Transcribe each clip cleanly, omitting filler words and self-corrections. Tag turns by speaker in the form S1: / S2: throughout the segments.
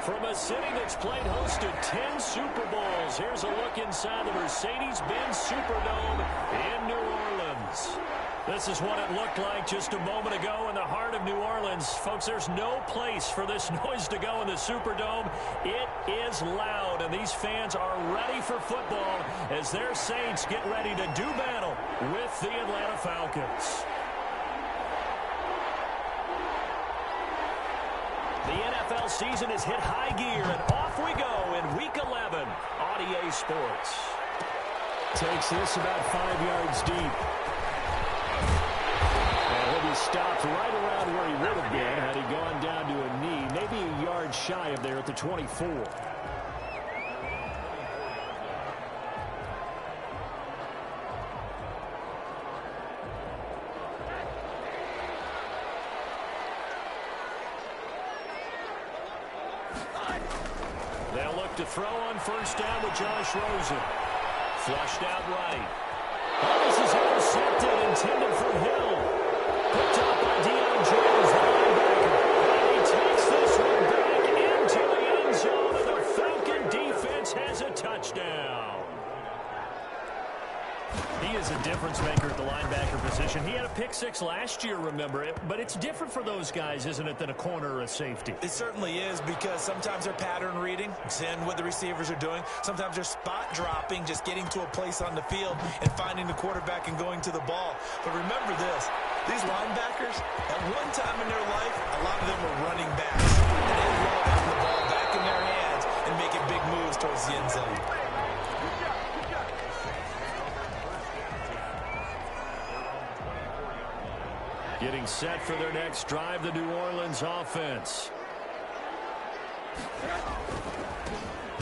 S1: From a city that's played host to 10 Super Bowls, here's a look inside the Mercedes-Benz Superdome in New Orleans. This is what it looked like just a moment ago in the heart of New Orleans. Folks, there's no place for this noise to go in the Superdome. It is loud, and these fans are ready for football as their Saints get ready to do battle with the Atlanta Falcons. The NFL season has hit high gear, and off we go in Week 11 on EA Sports. Takes this about 5 yards deep. And he'll be stopped right around where he would have been had he gone down to a knee, maybe a yard shy of there at the 24. They'll look to throw on first down with Josh Rosen. Flushed out right. Oh, this is intercepted, intended for Hill. Picked up by Deion Jones, the linebacker. And he takes this one back into the end zone, and the Falcon defense has a touchdown. He is a difference maker at the linebacker position. He had a pick six last year, remember it, but it's different for those guys, isn't it, than a corner or a safety?
S2: It certainly is, because sometimes they're pattern reading, seeing what the receivers are doing. Sometimes they're spot dropping, just getting to a place on the field and finding the quarterback and going to the ball. But remember this, these linebackers, at one time in their life, a lot of them were running backs. And they love having the ball back in their hands and making big moves towards the end zone.
S1: Getting set for their next drive, the New Orleans offense.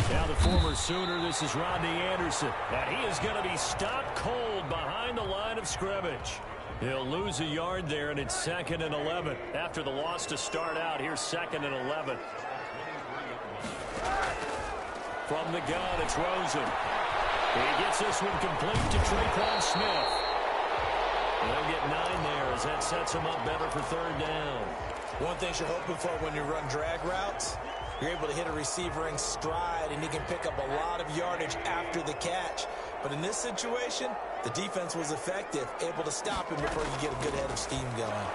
S1: Now the former Sooner, this is Rodney Anderson. And he is going to be stopped cold behind the line of scrimmage. He'll lose a yard there, and it's 2nd and 11. After the loss to start out, here's 2nd and 11. From the gun, it's Rosen. He gets this one complete to Traquan Smith. They'll get 9 there as that sets him up better for third down.
S2: One thing you're hoping for when you run drag routes, you're able to hit a receiver in stride, and he can pick up a lot of yardage after the catch. But in this situation, the defense was effective, able to stop him before you get a good head of steam going.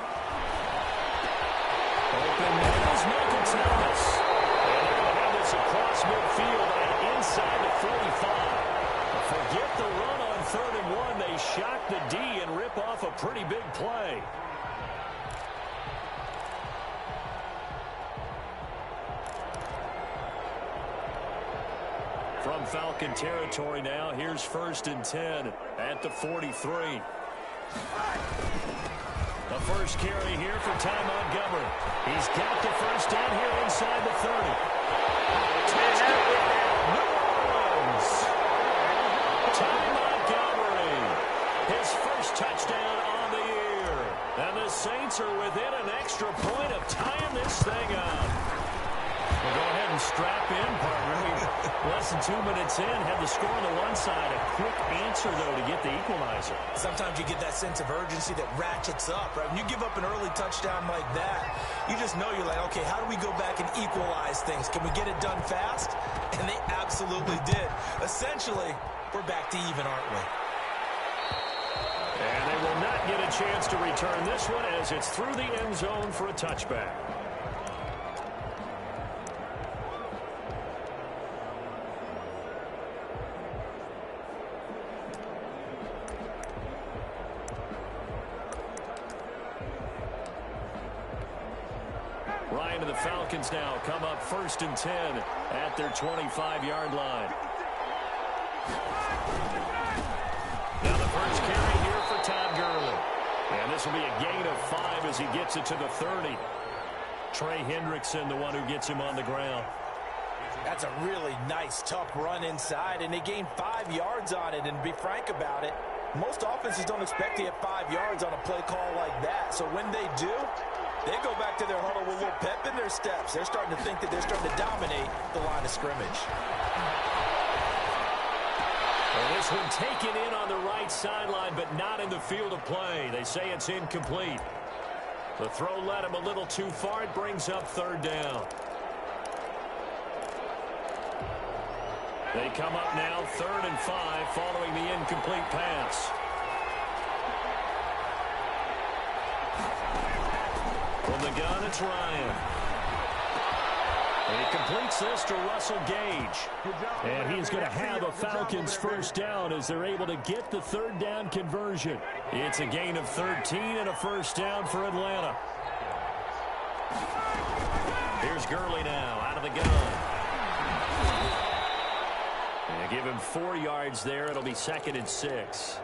S1: Open man is Michael Thomas. And they're going to have this across midfield and inside the 45. Forget the run on 3rd and 1. They shock the D and rip off a pretty big play. From Falcon territory now, here's 1st and 10 at the 43. The first carry here for Ty Montgomery. He's got the first down here inside the 30. Touchdown, New Orleans. Ty Montgomery, his first touchdown on the year. And the Saints are within an extra point of tying this thing up. We'll go ahead and strap in, partner. Less than 2 minutes in, had the score on the one side. A quick answer, though, to get the equalizer.
S2: Sometimes you get that sense of urgency that ratchets up, right? When you give up an early touchdown like that, you just know you're like, okay, how do we go back and equalize things? Can we get it done fast? And they absolutely did. Essentially, we're back to even, aren't we?
S1: And they will not get a chance to return this one as it's through the end zone for a touchback. Ryan and the Falcons now come up 1st and 10 at their 25-yard line. Now the first carry here for Todd Gurley. And this will be a gain of 5 as he gets it to the 30. Trey Hendrickson, the one who gets him on the ground.
S2: That's a really nice, tough run inside, and they gained 5 yards on it. And to be frank about it, most offenses don't expect to get 5 yards on a play call like that. So when they do, they go back to their huddle with a little pep in their steps. They're starting to think that they're starting to dominate the line of scrimmage.
S1: And this one taken in on the right sideline, but not in the field of play. They say it's incomplete. The throw led him a little too far. It brings up 3rd down. They come up now 3rd and 5 following the incomplete pass. From the gun, it's Ryan. And he completes this to Russell Gage. And he's going to have a Falcons first down as they're able to get the 3rd down conversion. It's a gain of 13 and a first down for Atlanta. Here's Gurley now out of the gun. And give him 4 yards there. It'll be 2nd and 6.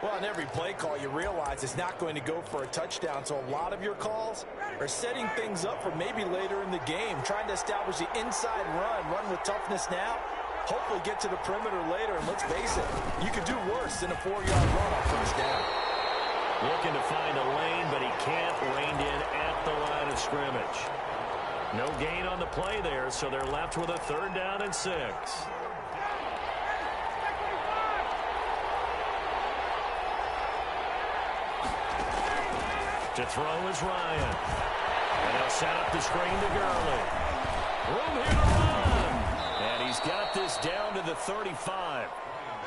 S2: Well, on every play call, you realize it's not going to go for a touchdown. So a lot of your calls are setting things up for maybe later in the game, trying to establish the inside run with toughness now, hopefully get to the perimeter later. And let's face it, you could do worse than a 4-yard run on first down.
S1: Looking to find a lane, but he can't. Reined in at the line of scrimmage. No gain on the play there, so they're left with a 3rd down and 6. To throw is Ryan. And he'll set up the screen to Gurley. Room here to run. And he's got this down to the 35.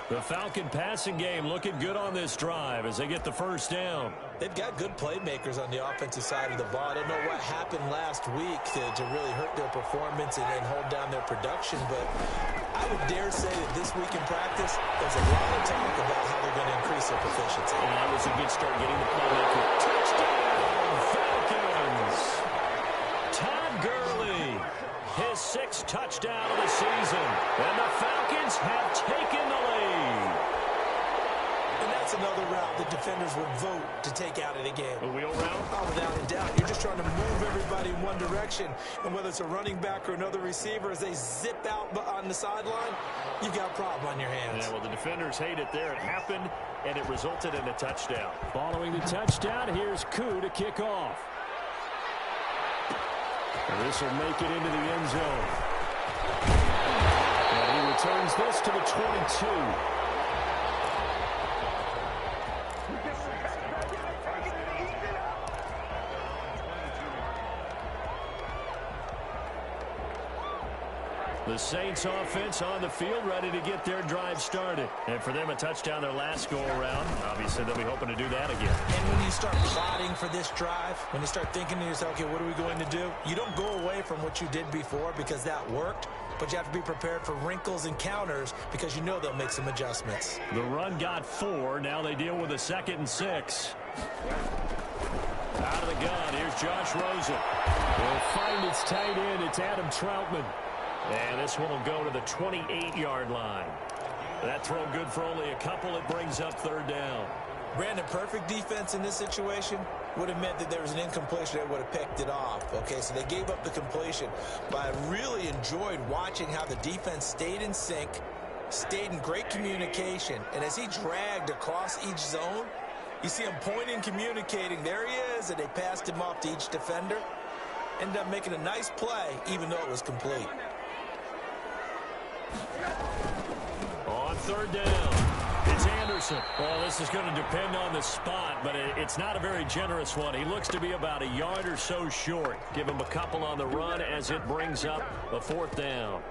S1: The Falcon passing game looking good on this drive as they get the first down.
S2: They've got good playmakers on the offensive side of the ball. I don't know what happened last week to really hurt their performance and hold down their production, but I would dare say that this week in practice, there's a lot of talk about how they're going to increase their proficiency.
S1: And that was a good start getting the playmaker. Touchdown, Falcons! Todd Gurley, his 6th touchdown of the season. And the Falcons have taken the lead.
S2: And that's another route the defenders would vote to take out of the game.
S1: A wheel route?
S2: Oh, without a doubt. You're just trying to move everybody in one direction. And whether it's a running back or another receiver, as they zip out on the sideline, you've got a problem on your hands.
S1: Yeah, well, the defenders hate it there. It happened, and it resulted in a touchdown.
S3: Following the touchdown, here's Koo to kick off. And this will make it into the end zone. And he returns this to the 22.
S1: The Saints offense on the field, ready to get their drive started. And for them, a touchdown their last go-around. Obviously, they'll be hoping to do that again.
S2: And when you start plotting for this drive, when you start thinking to yourself, okay, what are we going to do? You don't go away from what you did before because that worked, but you have to be prepared for wrinkles and counters because you know they'll make some adjustments.
S1: The run got 4. Now they deal with a 2nd and 6. Out of the gun, here's Josh Rosen.
S3: They'll find its tight end. It's Adam Troutman.
S1: And this one will go to the 28-yard line. That throw good for only a couple. It brings up 3rd down.
S2: Brandon, perfect defense in this situation would have meant that there was an incompletion that would have picked it off. Okay, so they gave up the completion. But I really enjoyed watching how the defense stayed in sync, stayed in great communication. And as he dragged across each zone, you see him pointing, communicating. There he is, and they passed him off to each defender. Ended up making a nice play, even though it was complete.
S1: On 3rd down, it's Anderson. Well, this is going to depend on the spot, but it's not a very generous one. He looks to be about a yard or so short. Give him a couple on the run as it brings up a 4th down.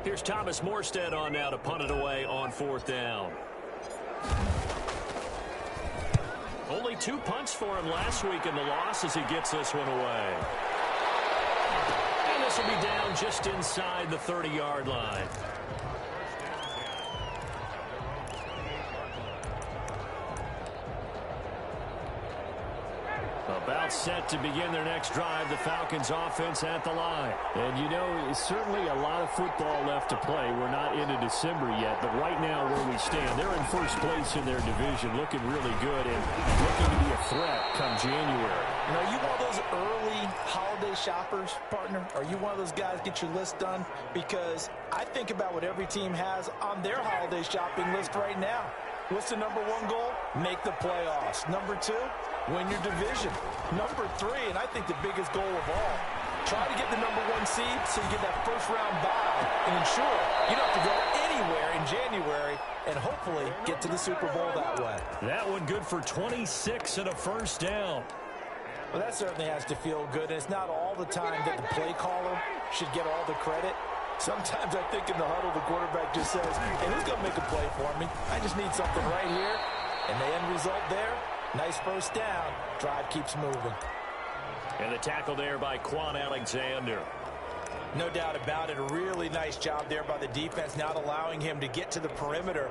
S1: Here's Thomas Morstead on now to punt it away on 4th down. Only 2 punts for him last week in the loss as he gets this one away. And this will be down just inside the 30-yard line. About set to begin their next drive, the Falcons offense at the line.
S3: And you know, certainly a lot of football left to play. We're not into December yet, but right now where we stand, they're in first place in their division, looking really good and looking to be a threat come January.
S2: And are you one of those early holiday shoppers, partner? Are you one of those guys get your list done? Because I think about what every team has on their holiday shopping list right now. What's the number 1 goal? Make the playoffs. Number 2, win your division. Number 3, and I think the biggest goal of all, try to get the number 1 seed so you get that first-round bye and ensure you don't have to go anywhere in January and hopefully get to the Super Bowl that way.
S1: That one good for 26 and a first down.
S2: Well, that certainly has to feel good, and it's not all the time that the play caller should get all the credit. Sometimes I think in the huddle, the quarterback just says, hey, who's going to make a play for me? I just need something right here. And the end result there, nice first down. Drive keeps moving.
S1: And the tackle there by Quan Alexander.
S2: No doubt about it. A really nice job there by the defense, not allowing him to get to the perimeter.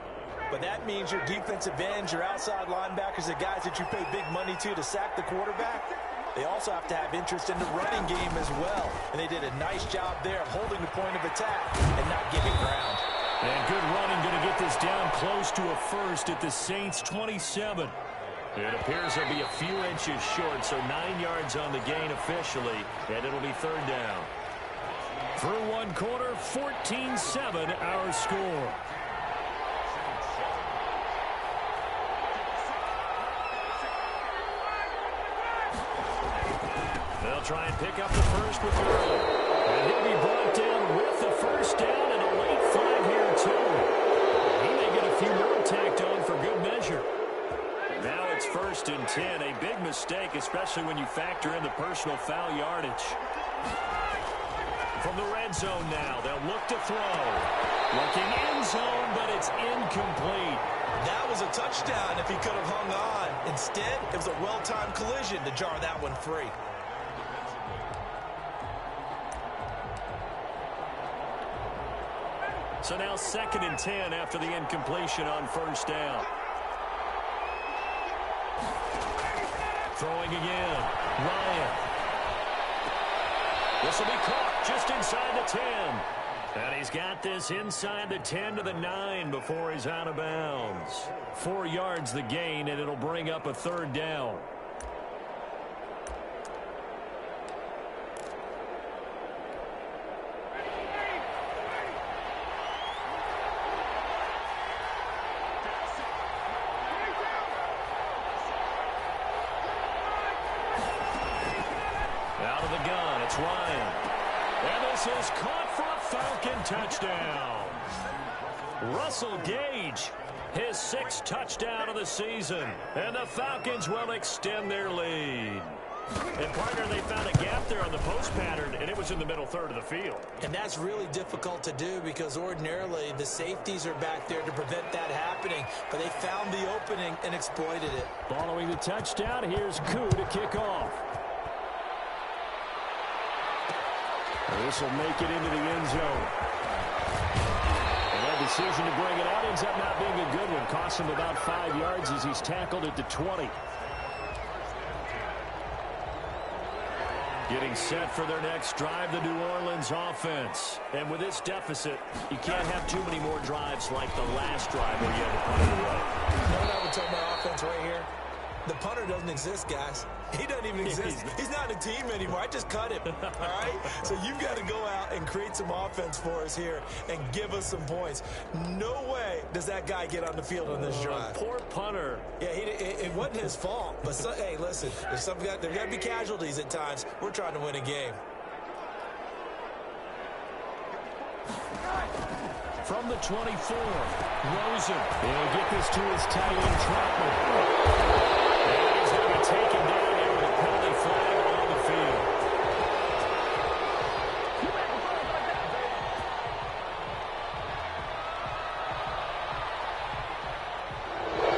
S2: But that means your defensive ends, your outside linebackers, the guys that you pay big money to sack the quarterback, they also have to have interest in the running game as well. And they did a nice job there of holding the point of attack and not giving ground.
S1: And good running, going to get this down close to a first at the Saints' 27. It appears they'll be a few inches short, so 9 yards on the gain officially, and it'll be third down. Through one quarter, 14-7 our score. They'll try and pick up the first with Early. And he'll be brought down with the first down and a late flag here, too. He may get a few more tacked on for good measure. Now it's 1st and 10. A big mistake, especially when you factor in the personal foul yardage. From the red zone now, they'll look to throw. Looking end zone, but it's incomplete.
S2: That was a touchdown if he could have hung on. Instead, it was a well-timed collision to jar that one free.
S1: So now 2nd and 10 after the incompletion on first down. Throwing again. Ryan. This will be caught just inside the 10. And he's got this inside the 10 to the 9 before he's out of bounds. 4 yards the gain, and it'll bring up a third down. Out of the gun, it's Ryan. And this is caught for a Falcon touchdown. Russell Gage, his 6th touchdown of the season. And the Falcons will extend their lead. And, partner, they found a gap there on the post pattern, and it was in the middle third of the field.
S2: And that's really difficult to do because ordinarily the safeties are back there to prevent that happening. But they found the opening and exploited it.
S3: Following the touchdown, here's Koo to kick off. This will make it into the end zone. And that decision to bring it out ends up not being a good one. Costs him about 5 yards as he's tackled at the 20. Getting set for their next drive, the New Orleans offense. And with this deficit, you can't have too many more drives like the last drive where you had to punt it away.
S2: You know what I would tell my offense right here? The punter doesn't exist, guys. He doesn't even exist. He's not a team anymore. I just cut him, all right? So you've got to go out and create some offense for us here and give us some points. No way does that guy get on the field on this drive.
S1: Poor punter.
S2: Yeah, it wasn't his fault. But, hey, listen, there's got to be casualties at times. We're trying to win a game.
S3: From the 24, Rosen. He'll get this to his tight end, Troutman.
S1: And he's going to be taken down here with a penalty flag on the field.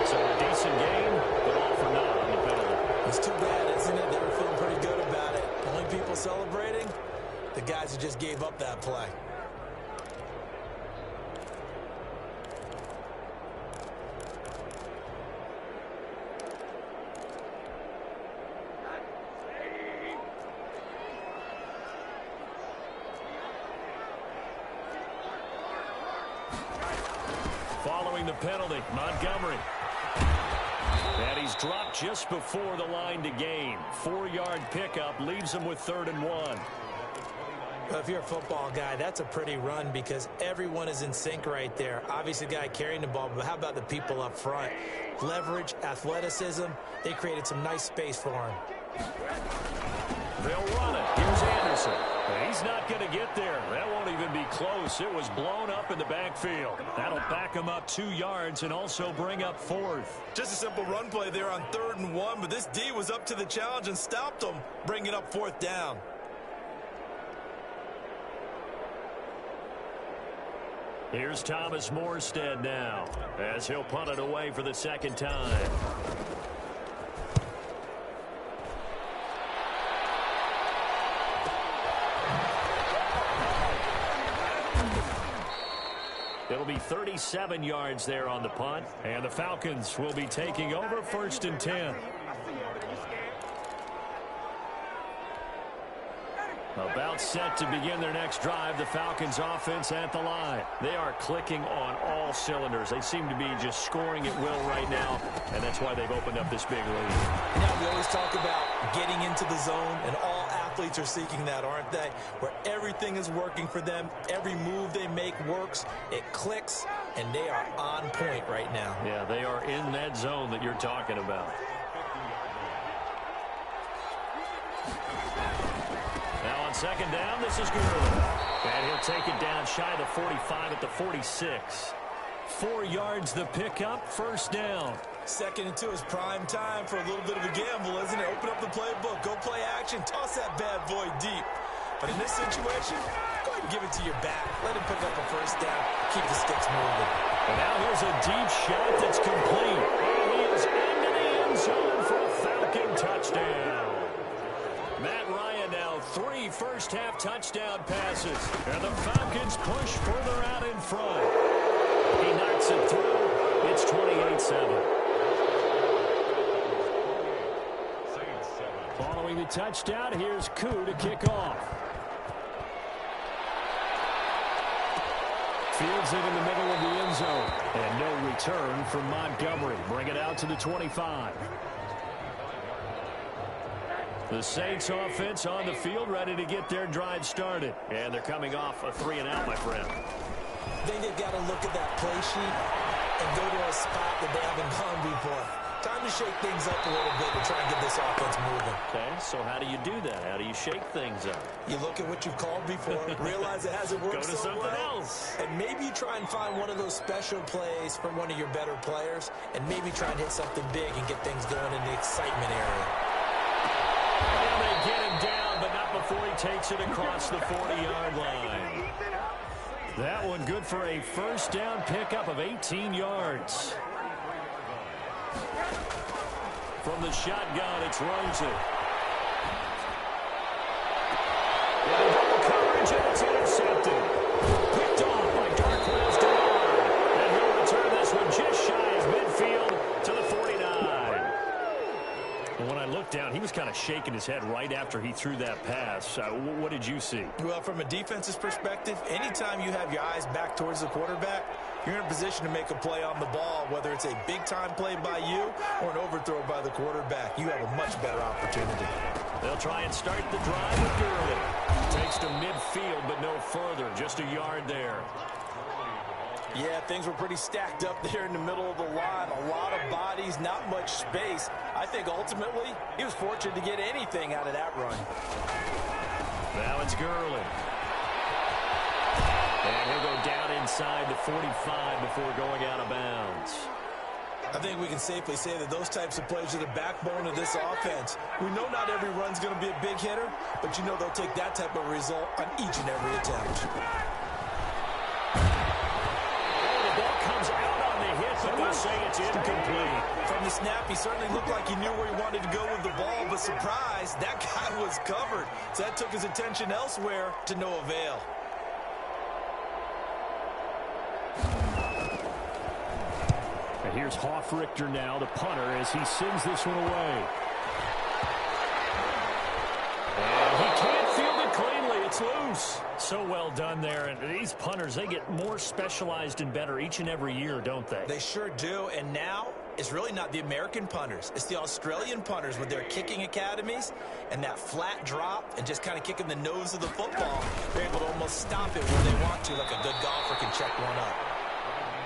S1: So a decent game, but all for naught on the penalty.
S2: It's too bad, isn't it? They were feeling pretty good about it. Only people celebrating, the guys who just gave up that play.
S1: Following the penalty, Montgomery. And he's dropped just before the line to gain. 4-yard pickup leaves him with 3rd and 1.
S2: Well, if you're a football guy, that's a pretty run because everyone is in sync right there. Obviously, the guy carrying the ball, but how about the people up front? Leverage, athleticism, they created some nice space for him.
S1: They'll run it. Here's Anderson. And He's not going to get there. That won't even be close. It was blown up in the backfield. That'll back him up 2 yards and also bring up 4th.
S2: Just a simple run play there on 3rd and 1, but this D was up to the challenge and stopped him, bringing up 4th down.
S1: Here's Thomas Morstead now, as he'll punt it away for the 2nd time. It'll be 37 yards there on the punt, and the Falcons will be taking over 1st and 10. About set to begin their next drive, the Falcons offense at the line. They are clicking on all cylinders. They seem to be just scoring at will right now, and that's why they've opened up this big lead.
S2: Now, we always talk about getting into the zone, and all athletes are seeking that, aren't they? Where everything is working for them, every move they make works, it clicks, and they are on point right now.
S1: Yeah, they are in that zone that you're talking about. Now on 2nd down, this is Gurley. And he'll take it down shy of the 45 at the 46. 4 yards the pickup, 1st down.
S2: 2nd and 2 is prime time for a little bit of a gamble, isn't it? Open up the playbook, go play action, toss that bad boy deep. But in this situation, go ahead and give it to your back. Let him pick up a 1st down, keep the sticks moving.
S1: And now here's a deep shot that's complete. And he is into the end zone for a Falcon touchdown. Matt Ryan now 3 first-half touchdown passes. And the Falcons push further out in front. He knocks it through. It's 28-7. Following the touchdown, here's Koo to kick off. Fields it in the middle of the end zone. And no return from Montgomery. Bring it out to the 25. The Saints offense on the field, ready to get their drive started. And they're coming off a 3-and-out, my friend.
S2: I think they've got to look at that play sheet and go to a spot that they haven't gone before. Time to shake things up a little bit to try and get this offense moving.
S1: Okay, so how do you do that? How do you shake things up?
S2: You look at what you've called before, realize it hasn't worked
S1: Go to something else.
S2: And maybe you try and find one of those special plays from one of your better players, and maybe try and hit something big and get things going in the excitement area.
S1: And they get him down, but not before he takes it across the 40-yard line. That one good for a 1st down pickup of 18 yards. From the shotgun, it's Rosen. Coverage, and it's intercepted. Picked off by Darquez Dillard. And he'll return this one just shy of midfield to the 49. And when I looked down, he was kind of shaking his head right after he threw that pass. What did you see?
S2: Well, from a defense's perspective, anytime you have your eyes back towards the quarterback, you're in a position to make a play on the ball, whether it's a big-time play by you or an overthrow by the quarterback. You have a much better opportunity.
S1: They'll try and start the drive with Gurley. Takes to midfield, but no further. Just a yard there.
S2: Yeah, things were pretty stacked up there in the middle of the line. A lot of bodies, not much space. I think ultimately he was fortunate to get anything out of that run.
S1: Now it's Gurley. And he'll go down inside the 45 before going out of bounds.
S2: I think we can safely say that those types of plays are the backbone of this offense. We know not every run's going to be a big hitter, but you know they'll take that type of result on each and every attempt.
S1: The ball comes out on the hit, but they'll say it's incomplete.
S2: From the snap, he certainly looked like he knew where he wanted to go with the ball, but surprise, that guy was covered. So that took his attention elsewhere to no avail.
S1: And here's Hoffrichter now, the punter, as he sends this one away. And he can't field it cleanly. It's loose. So well done there. And these punters, they get more specialized and better each and every year, don't they?
S2: They sure do. And now it's really not the American punters. It's the Australian punters with their kicking academies and that flat drop and just kind of kicking the nose of the football. They're able to almost stop it where they want to, like a good golfer can check one up.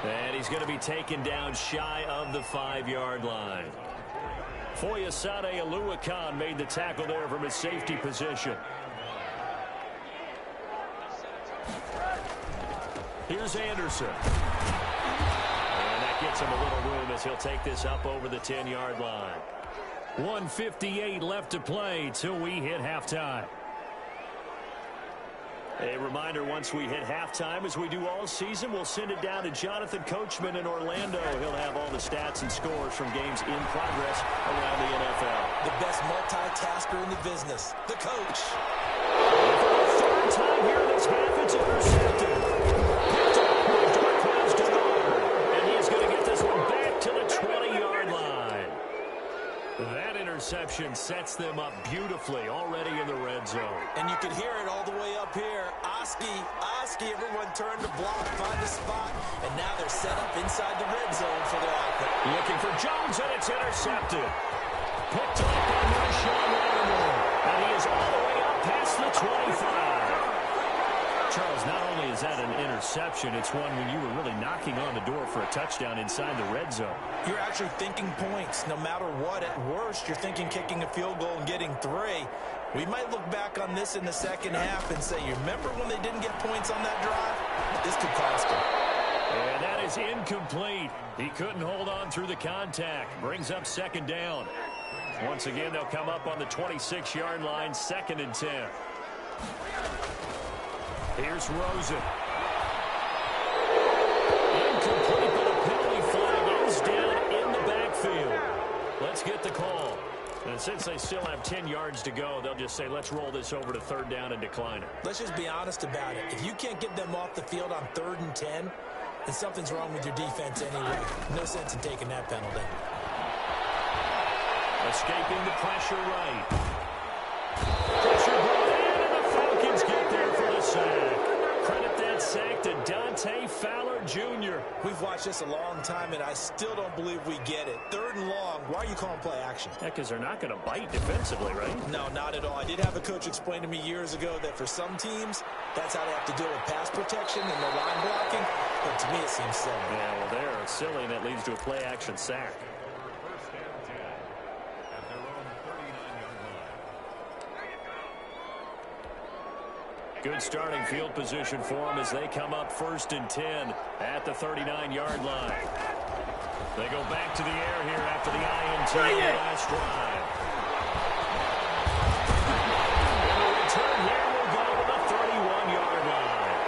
S1: And he's going to be taken down shy of the 5-yard line. Foyesade Oluwakan made the tackle there from his safety position. Here's Anderson. And that gets him a little room as he'll take this up over the 10-yard line. 1:58 left to play till we hit halftime. A reminder, once we hit halftime, as we do all season, we'll send it down to Jonathan Coachman in Orlando. He'll have all the stats and scores from games in progress around the NFL.
S2: The best multitasker in the business, the coach.
S1: For the third time here in this half, it's intercepted. Picked up by Darquez Dennard. And he's going to get this one back to the 20-yard line. That interception sets them up beautifully already in the red zone.
S2: And you can hear it all the way up here. Oski, everyone turned to block, find a spot, and now they're set up inside the red zone for their offense.
S1: Looking for Jones, and it's intercepted. Picked up by Marshawn Lattimore, and he is all the way up past the 25. Charles, not only is that an interception, it's one when you were really knocking on the door for a touchdown inside the red zone.
S2: You're actually thinking points. No matter what, at worst, you're thinking kicking a field goal and getting 3. We might look back on this in the second half and say, you remember when they didn't get points on that drive? This could cost them.
S1: And that is incomplete. He couldn't hold on through the contact. Brings up second down. Once again, they'll come up on the 26-yard line, 2nd and 10. Here's Rosen. Incomplete, but a penalty flag is down in the backfield. Let's get the call. And since they still have 10 yards to go, they'll just say, let's roll this over to 3rd down and decline it.
S2: Let's just be honest about it. If you can't get them off the field on 3rd and 10, then something's wrong with your defense anyway. No sense in taking that penalty.
S1: Escaping the pressure right. Pressure brought in, and the Falcons get there for the sack. Credit that sack to Dante Fowler Jr.
S2: We've watched this a long time, and I still don't believe we get it. 3rd and long, why are you calling play action?
S1: Yeah, because they're not going to bite defensively, right?
S2: No, not at all. I did have a coach explain to me years ago that for some teams, that's how they have to deal with pass protection and the line blocking. But to me, it seems silly.
S1: Yeah, well, they're silly, and that leads to a play action sack. Good starting field position for them as they come up 1st and 10 at the 39-yard line. They go back to the air here after the INT on the last drive. And the return here will go to the 31-yard line.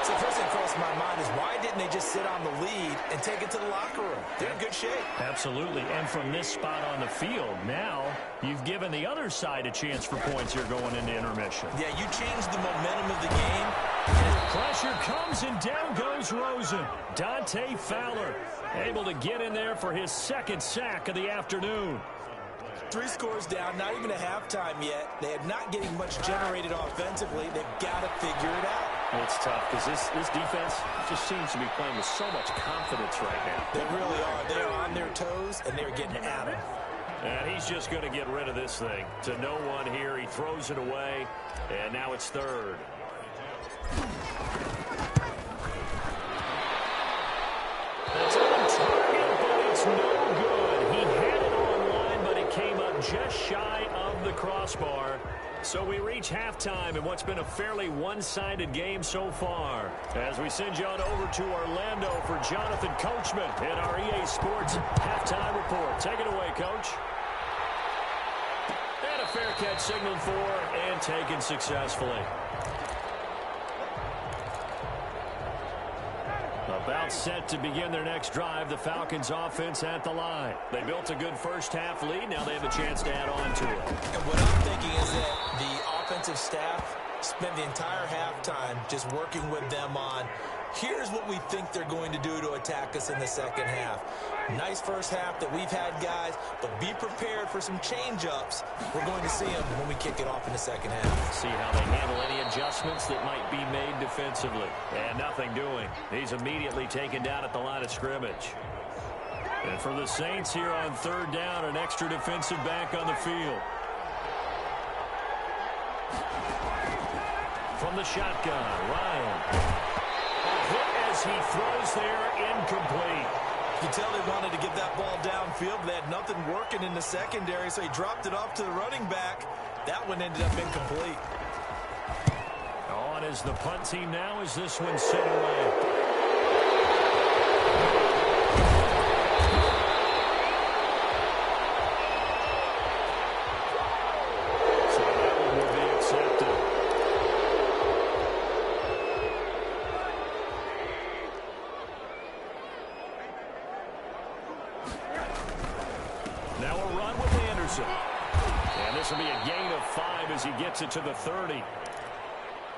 S2: So first thing across my mind is why didn't they just sit on the lead and take it to the locker room? They're in good shape.
S1: Absolutely. And from this spot on the field, now you've given the other side a chance for points here going into intermission.
S2: Yeah, you changed the momentum of the game.
S1: Pressure comes, and down goes Rosen. Dante Fowler able to get in there for his 2nd sack of the afternoon.
S2: 3 scores down, not even a halftime yet. They are not getting much generated offensively. They've got to figure it out.
S3: It's tough because this defense just seems to be playing with so much confidence right now.
S2: They really are. They are on their toes, and they're getting at them.
S1: And he's just going to get rid of this thing. To no one here, he throws it away, and now it's 3rd. That's on target, but it's no good. He had it online, but it came up just shy of the crossbar. So we reach halftime in what's been a fairly one-sided game so far. As we send you on over to Orlando for Jonathan Coachman in our EA Sports Halftime Report. Take it away, Coach. And a fair catch signaled for and taken successfully. About set to begin their next drive, the Falcons offense at the line. They built a good first half lead. Now they have a chance to add on to it.
S2: And what I'm thinking is that the offensive staff spent the entire halftime just working with them on, here's what we think they're going to do to attack us in the second half. Nice first half that we've had, guys, but be prepared for some change-ups. We're going to see them when we kick it off in the second half.
S1: See how they handle any adjustments that might be made defensively. And nothing doing. He's immediately taken down at the line of scrimmage. And for the Saints here on 3rd down, an extra defensive back on the field. From the shotgun, Ryan. A hit as he throws there, incomplete.
S2: You can tell they wanted to get that ball downfield, but they had nothing working in the secondary, so he dropped it off to the running back. That one ended up incomplete.
S1: On as the punt team now as this one sent away. So that one will be accepted. Now a run with Anderson. And this will be a gain of 5 as he gets it to the 30.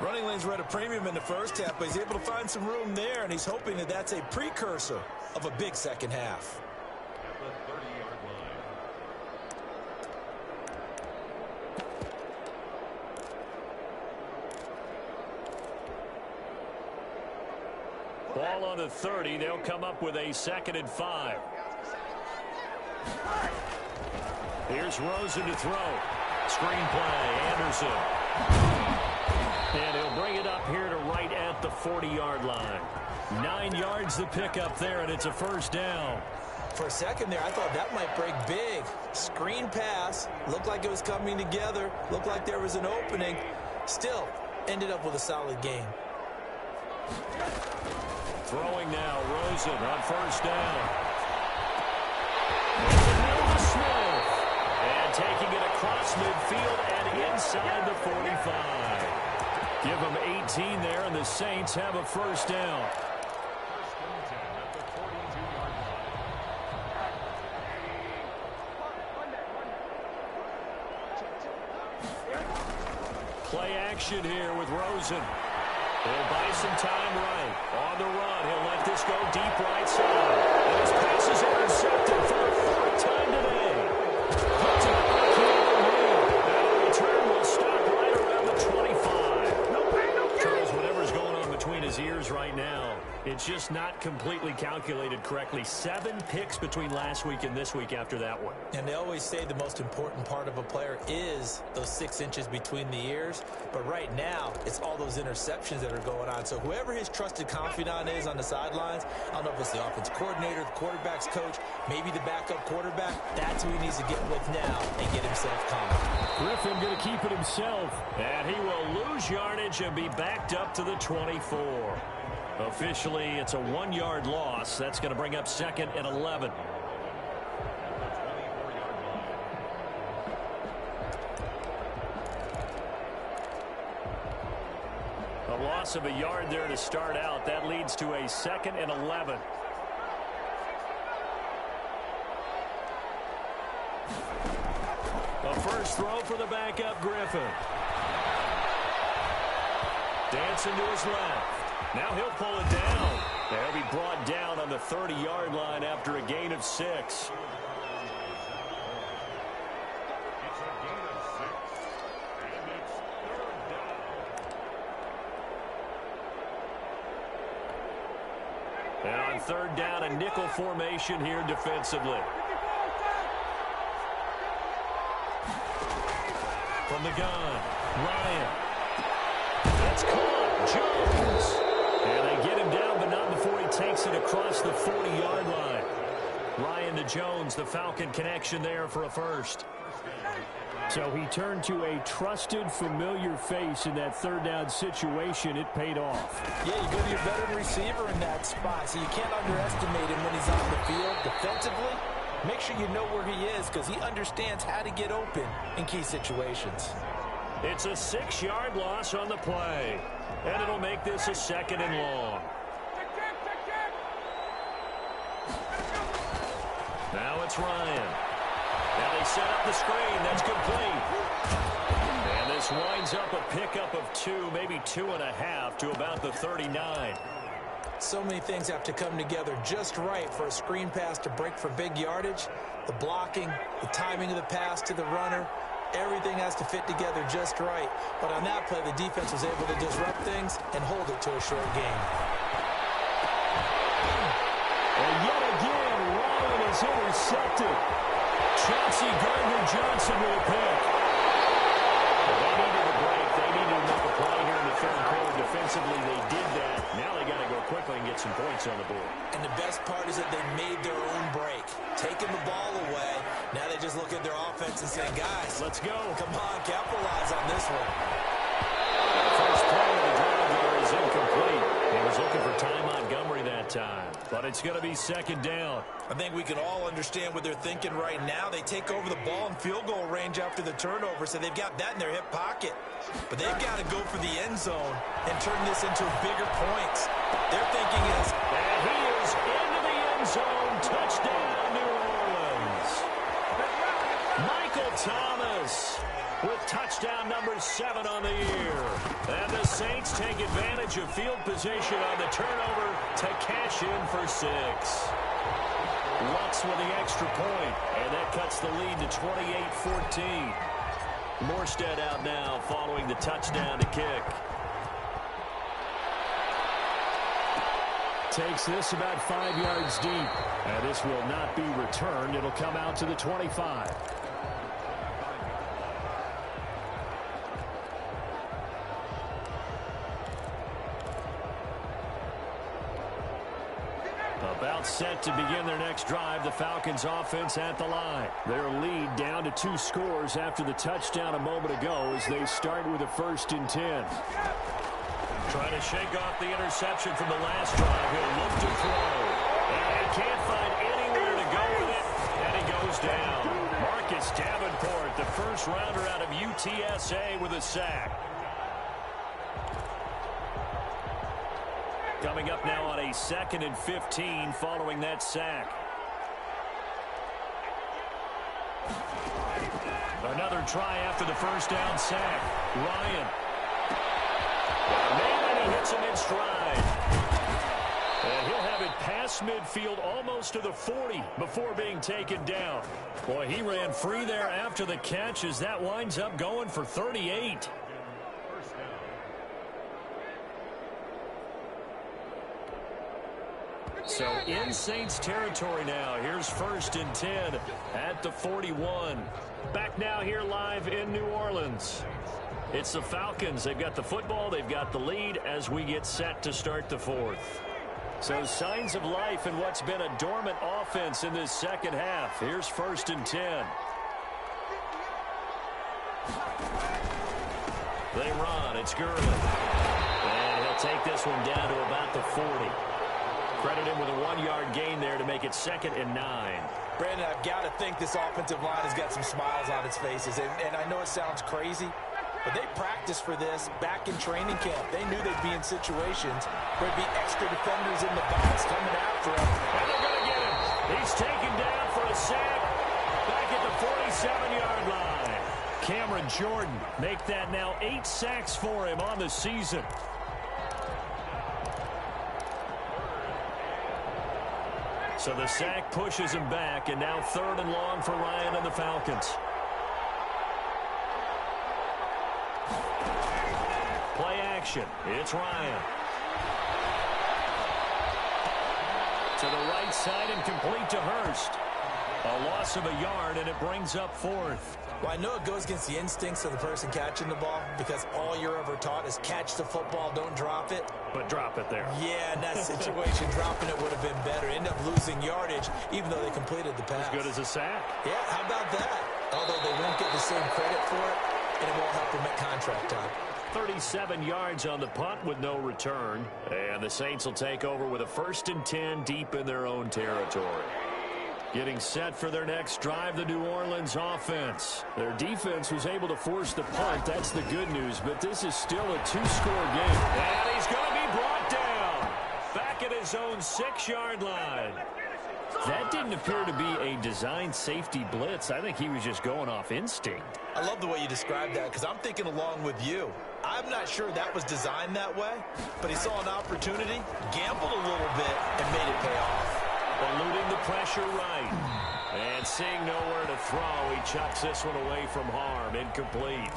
S2: Running lanes were at a premium in the first half, but he's able to find some room there, and he's hoping that that's a precursor of a big second half.
S4: At the 30-yard line.
S1: Ball on the 30. They'll come up with a 2nd and 5. Here's Rosen to throw. Screen play, Anderson. And he'll bring it up here to right at the 40-yard line. 9 yards to pick up there, and it's a first down.
S2: For a second there, I thought that might break big. Screen pass. Looked like it was coming together. Looked like there was an opening. Still, ended up with a solid game.
S1: Throwing now, Rosen on first down. And taking it across midfield and inside the 45. Give them 18 there, and the Saints have a first down.
S4: First and 10 at the 42-yard line.
S1: Play action here with Rosen. He'll buy some time right. On the run, he'll let this go deep right side. And his pass is intercepted for the 4th time today. Puts it up like he ever knew. And the return will stop right around the 25. Charles, whatever's going on between his ears right now, it's just not completely calculated correctly. 7 picks between last week and this week after that one.
S2: And they always say the most important part of a player is those 6 inches between the ears. But right now, it's all those interceptions that are going on. So whoever his trusted confidant is on the sidelines, I don't know if it's the offense coordinator, the quarterback's coach, maybe the backup quarterback, that's who he needs to get with now and get himself calm.
S1: Griffin going to keep it himself. And he will lose yardage and be backed up to the 24. Officially, it's a 1-yard loss. That's going to bring up 2nd and 11. A loss of a yard there to start out. That leads to a 2nd and 11. A first throw for the backup Griffin. Dancing to his left. Now he'll pull it down. They'll be brought down on the 30-yard line after a gain of 6.
S4: It's a gain of 6. And it's 3rd down.
S1: And on 3rd down, a nickel formation here defensively. From the gun, Ryan. That's caught. Jones. And they get him down, but not before he takes it across the 40-yard line. Ryan to Jones, the Falcon connection there for a first.
S3: So he turned to a trusted, familiar face in that 3rd down situation. It paid off.
S2: Yeah, you go to your veteran receiver in that spot, so you can't underestimate him when he's on the field defensively. Make sure you know where he is because he understands how to get open in key situations.
S1: It's a 6-yard loss on the play. And it'll make this a 2nd and long. Now it's Ryan. Now they set up the screen. That's complete. And this winds up a pickup of 2, maybe 2.5 to about the 39.
S2: So many things have to come together just right for a screen pass to break for big yardage. The blocking, the timing of the pass to the runner, everything has to fit together just right. But on that play, the defense was able to disrupt things and hold it to a short game.
S1: And yet again, Ryan is intercepted. Chauncey Gardner-Johnson with a pick. Well, they needed a break. They needed to make a play here in the 3rd quarter. Defensively, they did that. Now they got to go quickly and get some points on the board.
S2: And the best part is that they made their own break. Taking the ball away, now they just look at their offense and say, guys,
S1: let's go.
S2: Come on, capitalize on this one.
S1: First play of the But it's going to be second down.
S2: I think we can all understand what they're thinking right now. They take over the ball in field goal range after the turnover, so they've got that in their hip pocket. But they've got to go for the end zone and turn this into bigger points. Their thinking is...
S1: And he is into the end zone. Touchdown, New Orleans. Michael Thomas with touchdown number 7 on the year. And the Saints take advantage of field position on the turnover to cash in for 6. Lutz with the extra point, and that cuts the lead to 28-14. Morstead out now following the touchdown to kick.
S3: Takes this about 5 yards deep, and this will not be returned. It'll come out to the 25. About set to begin their next drive. The Falcons offense at the line. Their lead down to 2 scores after the touchdown a moment ago as they start with a 1st and 10.
S1: Trying to shake off the interception from the last drive. He'll look to throw. And he can't find anywhere to go with it. And he goes down. Marcus Davenport, the first rounder out of UTSA, with a sack. Coming up now on a 2nd and 15 following that sack. Another try after the first down sack. Ryan. And he hits him in stride. And he'll have it past midfield almost to the 40 before being taken down. Boy, he ran free there after the catch as that winds up going for 38. So in Saints territory now. Here's 1st and 10 at the 41. Back now here live in New Orleans. It's the Falcons. They've got the football. They've got the lead as we get set to start the 4th. So signs of life in what's been a dormant offense in this second half. Here's 1st and 10. They run. It's Gurley. And he'll take this one down to about the 40. Credit him with a 1-yard gain there to make it 2nd and 9.
S2: Brandon, I've got to think this offensive line has got some smiles on its faces. And I know it sounds crazy, but they practiced for this back in training camp. They knew they'd be in situations where there'd be extra defenders in the box coming after him.
S1: And they're going to get him. He's taken down for a sack back at the 47-yard line. Cameron Jordan make that now 8 sacks for him on the season. So the sack pushes him back, and now 3rd and long for Ryan and the Falcons. Play action. It's Ryan. To the right side and complete to Hurst. A loss of a yard, and it brings up 4th.
S2: Well, I know it goes against the instincts of the person catching the ball because all you're ever taught is catch the football, don't drop it.
S1: But drop it there.
S2: Yeah, in that situation, dropping it would have been better. End up losing yardage, even though they completed the pass.
S1: As good as a sack.
S2: Yeah, how about that? Although they won't get the same credit for it, and it won't help them at contract time.
S1: 37 yards on the punt with no return. And the Saints will take over with a 1st and 10 deep in their own territory. Getting set for their next drive, the New Orleans offense. Their defense was able to force the punt. That's the good news, but this is still a 2-score game. And he's going to be brought down back at his own 6-yard line. That didn't appear to be a designed safety blitz. I think he was just going off instinct.
S2: I love the way you described that because I'm thinking along with you. I'm not sure that was designed that way, but he saw an opportunity, gambled a little bit, and made it pay off.
S1: Eluding the pressure right. And seeing nowhere to throw, he chucks this one away from harm. Incomplete.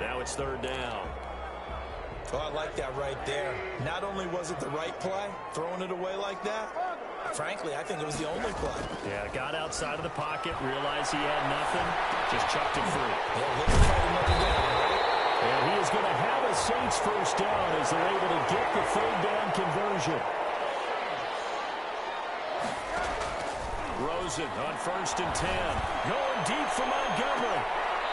S1: Now it's 3rd down.
S2: Oh, I like that right there. Not only was it the right play, throwing it away like that, frankly, I think it was the only play.
S1: Yeah, got outside of the pocket, realized he had nothing, just chucked it free.
S2: Yeah, look at another down, right?
S3: And he is going to have a Saints 1st down as they're able to get the 3rd down conversion.
S1: Rosen on 1st and 10. Going deep for Montgomery.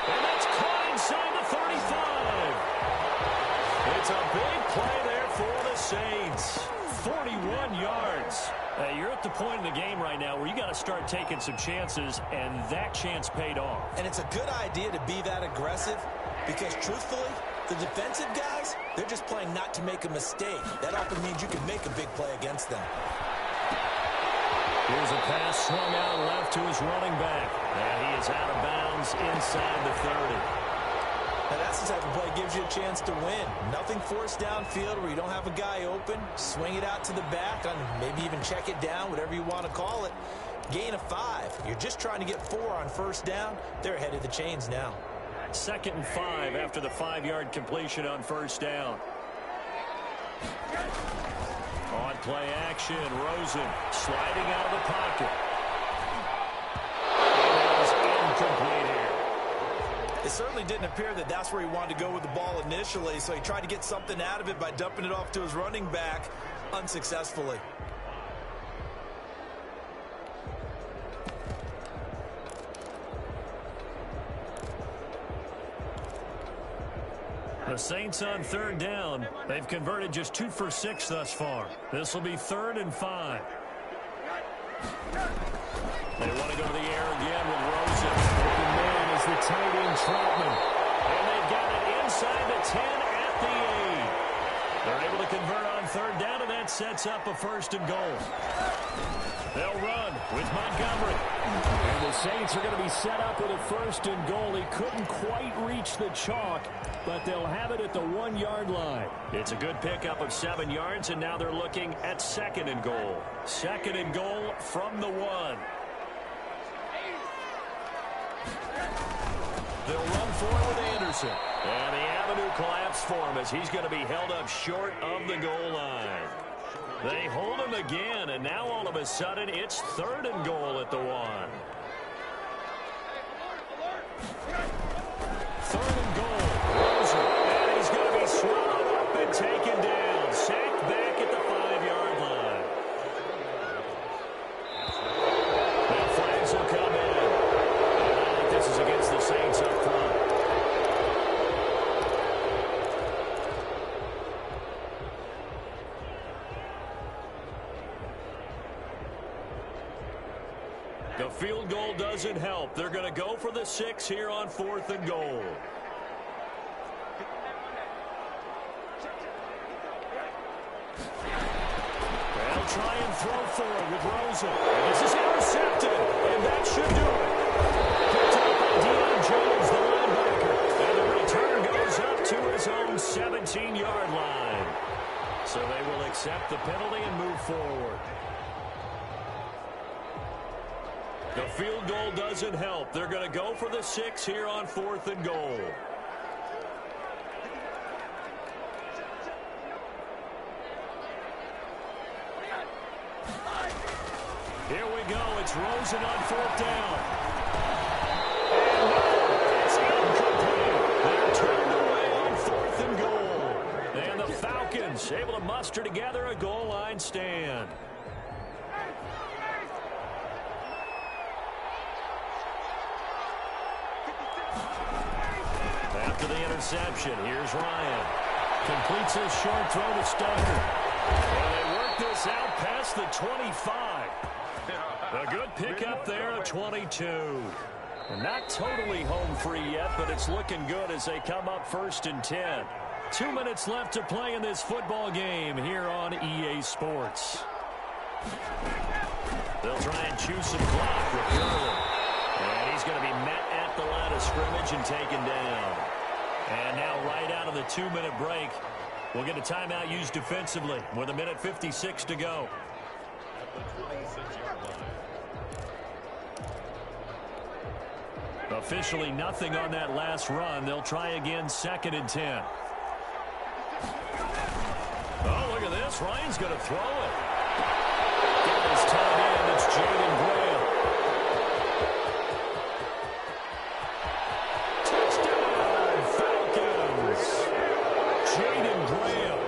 S1: And that's caught inside the 35. It's a big play there for the Saints. 41 yards. You're at the point in the game right now where you got to start taking some chances, and that chance paid off.
S2: And it's a good idea to be that aggressive because, truthfully, the defensive guys, they're just playing not to make a mistake. That often means you can make a big play against them.
S1: Here's a pass swung out left to his running back. And he is out of bounds inside the 30.
S2: Now, that's the type of play that gives you a chance to win. Nothing forced downfield where you don't have a guy open. Swing it out to the back, and maybe even check it down, whatever you want to call it. Gain of 5. You're just trying to get 4 on first down. They're ahead of the chains now.
S1: 2nd and 5 after the 5-yard completion on first down. On play action, Rosen sliding out of the pocket. It is incomplete here.
S2: It certainly didn't appear that that's where he wanted to go with the ball initially, so he tried to get something out of it by dumping it off to his running back unsuccessfully.
S1: The Saints on 3rd down. They've converted just 2 for 6 thus far. This will be 3rd and 5. They want to go to the air again with Rosen. Open man is the tight end Troutman. And they've got it inside the 10 at the 8. They're able to convert on 3rd down, and that sets up a 1st and goal. They'll run with Montgomery.
S3: And the Saints are going to be set up with a 1st and goal. He couldn't quite reach the chalk, but they'll have it at the 1-yard line.
S1: It's a good pickup of 7 yards, and now they're looking at 2nd and goal. 2nd and goal from the 1. They'll run for it with Anderson. And the avenue collapsed for him as he's going to be held up short of the goal line. They hold him again, and now all of a sudden it's 3rd and goal at the 1. 3rd and goal. Rosen. And he's going to be swallowed up and taken down. Sacked back at the 5-yard line. Now flags will come in. And I think this is against the Saints up front. The field goal doesn't help. They're going to go for the 6 here on 4th and goal. They'll try and throw forward with Rosen. And this is intercepted, and that should do it. Picked up by Deion Jones, the linebacker. And the return goes up to his own 17-yard line. So they will accept the penalty and move forward. The field goal doesn't help. They're going to go for the 6 here on 4th and goal. Here we go. It's Rosen on 4th down. And it's incomplete. They're turned away on 4th and goal. And the Falcons able to muster together a goal line stand. After the interception, here's Ryan. Completes his short throw to Stucker. And they work this out past the 25. A good pickup there at 22. Not totally home free yet, but it's looking good as they come up 1st and 10. 2 minutes left to play in this football game here on EA Sports. They'll try and chew some clock with Gurley. And he's going to be met at the line of scrimmage and taken down. And now right out of the 2-minute break, we'll get a timeout used defensively with 1:56 to go. Officially nothing on that last run. They'll try again 2nd and 10. Oh, look at this. Ryan's going to throw it. That is tied in. It's Jaden Graham. Touchdown, Falcons. Jaden Graham,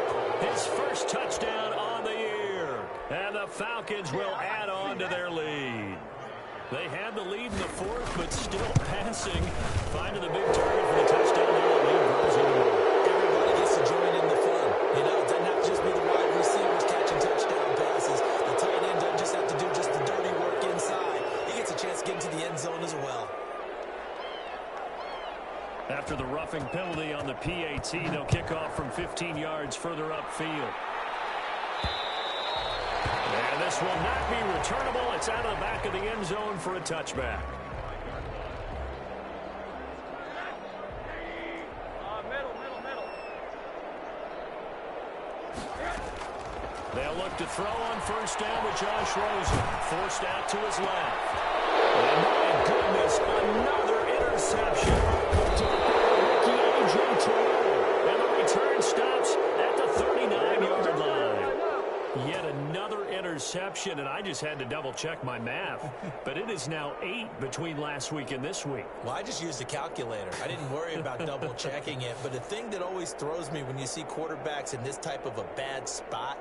S1: his first touchdown on the year. And the Falcons will add on to their lead. They had the lead in the 4th, but still passing. Finding the big target for the touchdown. Their lead grows even more.
S2: Everybody gets to join in the fun. You know, it doesn't have to just be the wide
S1: roughing penalty on the PAT. They'll kick off from 15 yards further upfield. And this will not be returnable. It's out of the back of the end zone for a touchback. They'll look to throw on first down with Josh Rosen. Forced out to his left. And my goodness, another interception. And the return stops at the 39-yard line. Yet another interception, and I just had to double-check my math. But it is now 8 between last week and this week.
S2: Well, I just used a calculator. I didn't worry about double-checking it. But the thing that always throws me when you see quarterbacks in this type of a bad spot,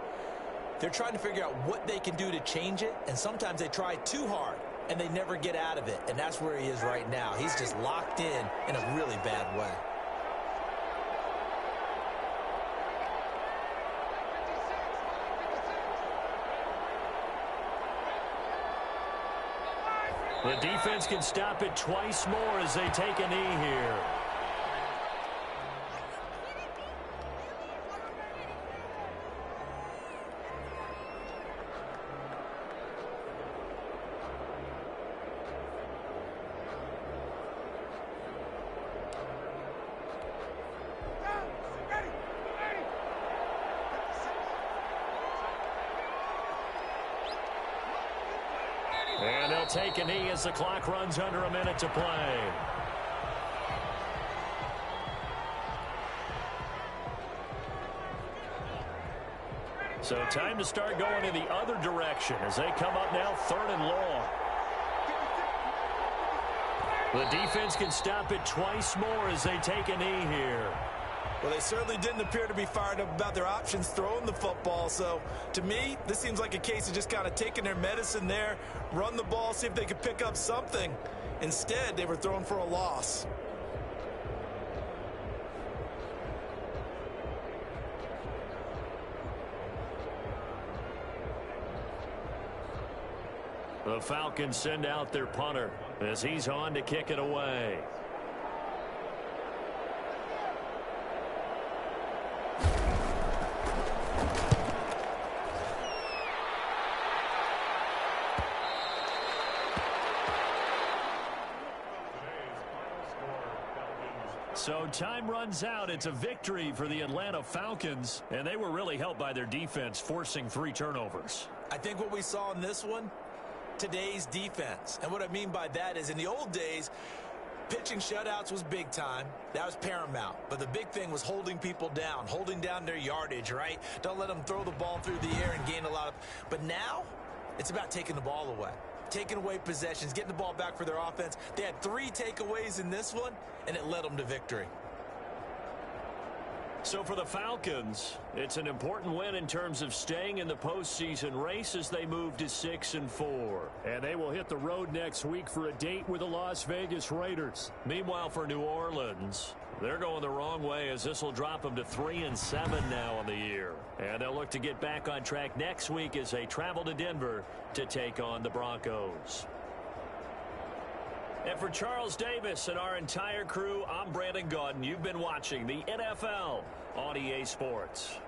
S2: they're trying to figure out what they can do to change it, and sometimes they try too hard, and they never get out of it, and that's where he is right now. He's just locked in a really bad way.
S1: The defense can stop it twice more as they take a knee here. And they'll take a knee as the clock runs under a minute to play. So time to start going in the other direction as they come up now 3rd and long. The defense can stop it twice more as they take a knee here.
S2: Well, they certainly didn't appear to be fired up about their options throwing the football. So, to me, this seems like a case of just kind of taking their medicine there, run the ball, see if they could pick up something. Instead, they were throwing for a loss.
S1: The Falcons send out their punter as he's on to kick it away. So time runs out. It's a victory for the Atlanta Falcons, and they were really helped by their defense, forcing 3 turnovers.
S2: I think what we saw in this one, today's defense. And what I mean by that is in the old days, pitching shutouts was big time. That was paramount. But the big thing was holding people down, holding down their yardage, right? Don't let them throw the ball through the air and gain a lot of... But now, it's about taking the ball away. Taking away possessions, getting the ball back for their offense. They had 3 takeaways in this one, and it led them to victory.
S1: So for the Falcons, it's an important win in terms of staying in the postseason race as they move to 6-4. And they will hit the road next week for a date with the Las Vegas Raiders. Meanwhile, for New Orleans, they're going the wrong way as this will drop them to 3-7 now on the year. And they'll look to get back on track next week as they travel to Denver to take on the Broncos. And for Charles Davis and our entire crew, I'm Brandon Gaudin. You've been watching the NFL on EA Sports.